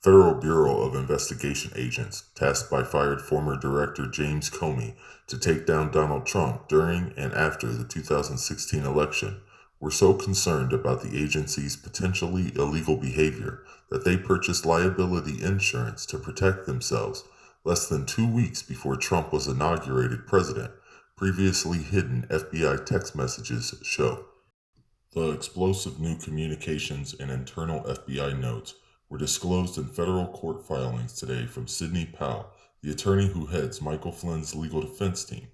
Federal Bureau of Investigation agents tasked by fired former Director James Comey to take down Donald Trump during and after the 2016 election were so concerned about the agency's potentially illegal behavior that they purchased liability insurance to protect themselves less than 2 weeks before Trump was inaugurated president, previously hidden FBI text messages show. The explosive new communications and internal FBI notes were disclosed in federal court filings today from Sidney Powell, the attorney who heads Michael Flynn's legal defense team.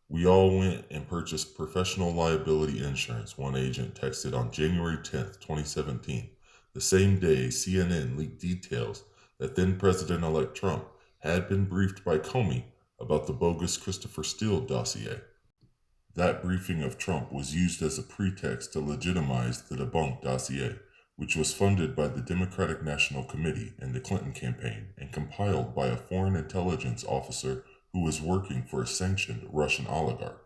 "We all went and purchased professional liability insurance," one agent texted on January 10, 2017, the same day CNN leaked details that then President-elect Trump had been briefed by Comey about the bogus Christopher Steele dossier. That briefing of Trump was used as a pretext to legitimize the debunked dossier, which was funded by the Democratic National Committee and the Clinton campaign and compiled by a foreign intelligence officer who was working for a sanctioned Russian oligarch.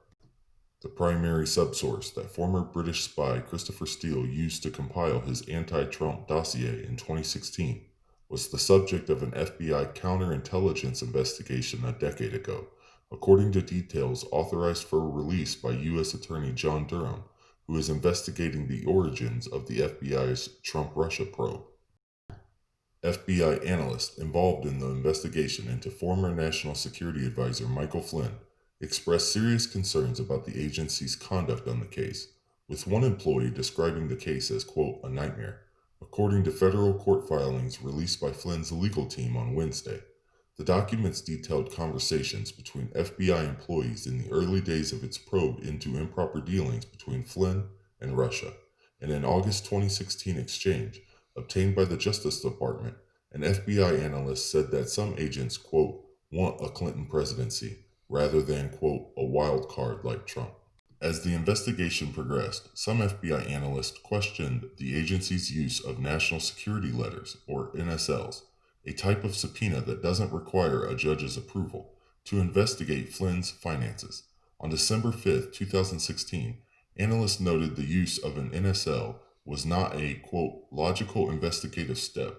The primary subsource that former British spy Christopher Steele used to compile his anti-Trump dossier in 2016 was the subject of an FBI counterintelligence investigation a decade ago, according to details authorized for release by U.S. Attorney John Durham, who is investigating the origins of the FBI's Trump-Russia probe. FBI analysts involved in the investigation into former National Security Advisor Michael Flynn expressed serious concerns about the agency's conduct on the case, with one employee describing the case as, quote, "a nightmare," according to federal court filings released by Flynn's legal team on Wednesday. The documents detailed conversations between FBI employees in the early days of its probe into improper dealings between Flynn and Russia. In an August 2016 exchange obtained by the Justice Department, an FBI analyst said that some agents, quote, "want a Clinton presidency," rather than, quote, "a wild card like Trump." As the investigation progressed, some FBI analysts questioned the agency's use of national security letters, or NSLs, a type of subpoena that doesn't require a judge's approval, to investigate Flynn's finances. On December 5, 2016, analysts noted the use of an NSL was not a, quote, "logical investigative step,"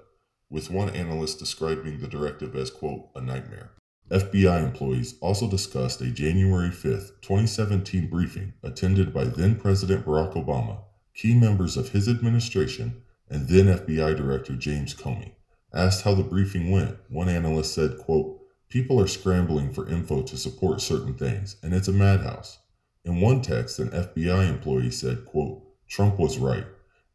with one analyst describing the directive as, quote, "a nightmare." FBI employees also discussed a January 5, 2017 briefing attended by then-President Barack Obama, key members of his administration, and then FBI Director James Comey. Asked how the briefing went, one analyst said, quote, "People are scrambling for info to support certain things, and it's a madhouse." In one text, an FBI employee said, quote, "Trump was right,"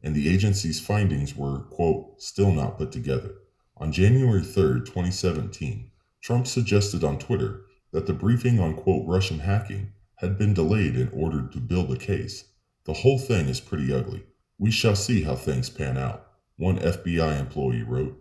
and the agency's findings were, quote, "still not put together." On January 3, 2017, Trump suggested on Twitter that the briefing on, quote, "Russian hacking" had been delayed in order to build a case. "The whole thing is pretty ugly. We shall see how things pan out," one FBI employee wrote.